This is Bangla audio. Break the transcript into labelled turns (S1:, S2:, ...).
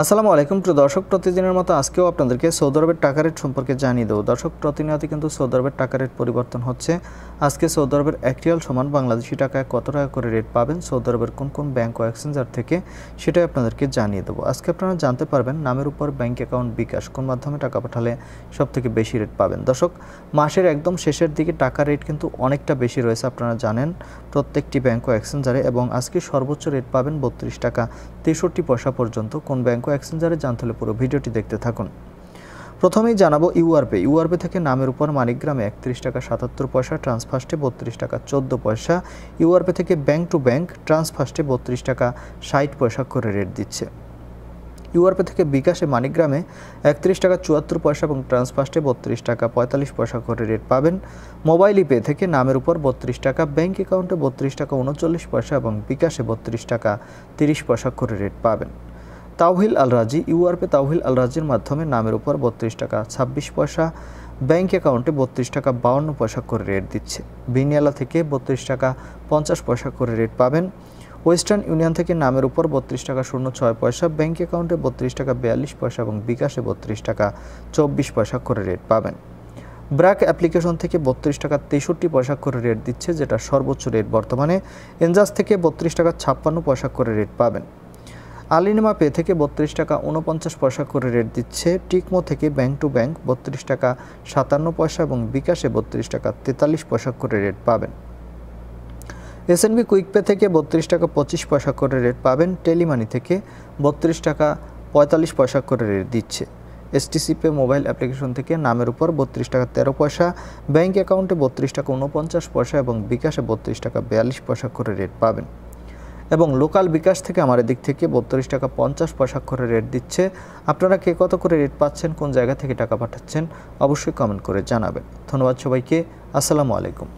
S1: আসসালামু আলাইকুম প্রিয় দর্শক, প্রতিদিনের মতো আজকেও আপনাদেরকে সৌদি আরবের টাকা রেট সম্পর্কে জানিয়ে দেবো। দর্শক, প্রতিনিয়ত কিন্তু সৌদি আরবের টাকা রেট পরিবর্তন হচ্ছে। আজকে সৌদি আরবের 1 রিয়াল সমান বাংলাদেশি টাকায় কত টাকা করে রেট পাবেন সৌদি আরবের কোন কোন ব্যাংক ও এক্সচেঞ্জার থেকে, সেটাই আপনাদেরকে জানিয়ে দেবো। আজকে আপনারা জানতে পারবেন নামের উপর ব্যাংক অ্যাকাউন্ট বিকাশ কোন মাধ্যমে টাকা পাঠালে সবথেকে বেশি রেট পাবেন। দর্শক, মাসের একদম শেষের দিকে টাকা রেট কিন্তু অনেকটা বেশি রয়েছে, আপনারা জানেন প্রত্যেকটি ব্যাংক ও এক্সচেঞ্জারে, এবং আজকে সর্বোচ্চ রেট পাবেন 32 টাকা 63 পয়সা পর্যন্ত। কোন ব্যাংক ও এক্সচেঞ্জারে জানতে হলে পুরো ভিডিওটি দেখতে থাকুন। প্রথমেই জানাবো ইউআরপে থেকে নামের উপর মানিকগ্রামে 31 টাকা 77 পয়সা, ট্রান্সফার্স্টে 32 টাকা 14 পয়সা। ইউআরপে থেকে ব্যাংক টু ব্যাংক ট্রান্সফার্স্টে 32 টাকা 60 পয়সা করে রেট দিচ্ছে। ইউআরপে থেকে বিকাশে মানিকগ্রামে 31 টাকা 74 পয়সা এবং ট্রান্সফার্স্টে 32 টাকা 45 পয়সা করে রেট পাবেন। মোবাইল পে থেকে নামের উপর 32 টাকা, ব্যাংক অ্যাকাউন্টে 32 টাকা 39 পয়সা এবং বিকাশে 32 টাকা 30 পয়সা করে রেট পাবেন। তাওহিল আল রাজি ইউআরপে তাওহিল আল রাজির মাধ্যমে নামের উপর 32 টাকা 26 পয়সা, ব্যাংক অ্যাকাউন্টে 32 টাকা 52 পয়সা করে রেট দিচ্ছে। বিনিয়ালা থেকে 32 টাকা 50 পয়সা করে রেট পাবেন। ওয়েস্টার্ন ইউনিয়ন থেকে নামের উপর 32 টাকা 06 পয়সা, ব্যাংক অ্যাকাউন্টে 32 টাকা 42 পয়সা এবং বিকাশে 32 টাকা 24 পয়সা করে রেট পাবেন। ব্র্যাক অ্যাপ্লিকেশন থেকে 32 টাকা 63 পয়সা করে রেট দিচ্ছে, যেটা সর্বোচ্চ রেট বর্তমানে। এনজাস থেকে 32 টাকা 56 পয়সা করে রেট পাবেন। আলিনিমা পে থেকে 32 টাকা 49 পয়সা করে রেট দিচ্ছে। টিকমো থেকে ব্যাংক টু ব্যাংক 32 টাকা 57 পয়সা এবং বিকাশে 32 টাকা 43 পয়সা করে রেট পাবেন। এসএনবি কুইক পে থেকে 32 টাকা 25 পয়সা করে রেট পাবেন। টেলিমানি থেকে 32 টাকা 45 পয়সা করে রেট দিচ্ছে। এসটিসি পে মোবাইল অ্যাপ্লিকেশন থেকে নামের উপর 32 টাকা 13 পয়সা, ব্যাংক অ্যাকাউন্টে 32 টাকা 49 পয়সা এবং বিকাশে 32 টাকা 42 পয়সা করে রেট পাবেন। এবং লোকাল বিকাশ থেকে আমার দিক থেকে 32 টাকা 50 পয়সা করে রেট দিচ্ছে। আপনারা কে কত করে রেট পাচ্ছেন, কোন জায়গা থেকে টাকা পাঠাচ্ছেন, অবশ্যই কমেন্ট করে জানাবেন। ধন্যবাদ সবাইকে। আসসালামু আলাইকুম।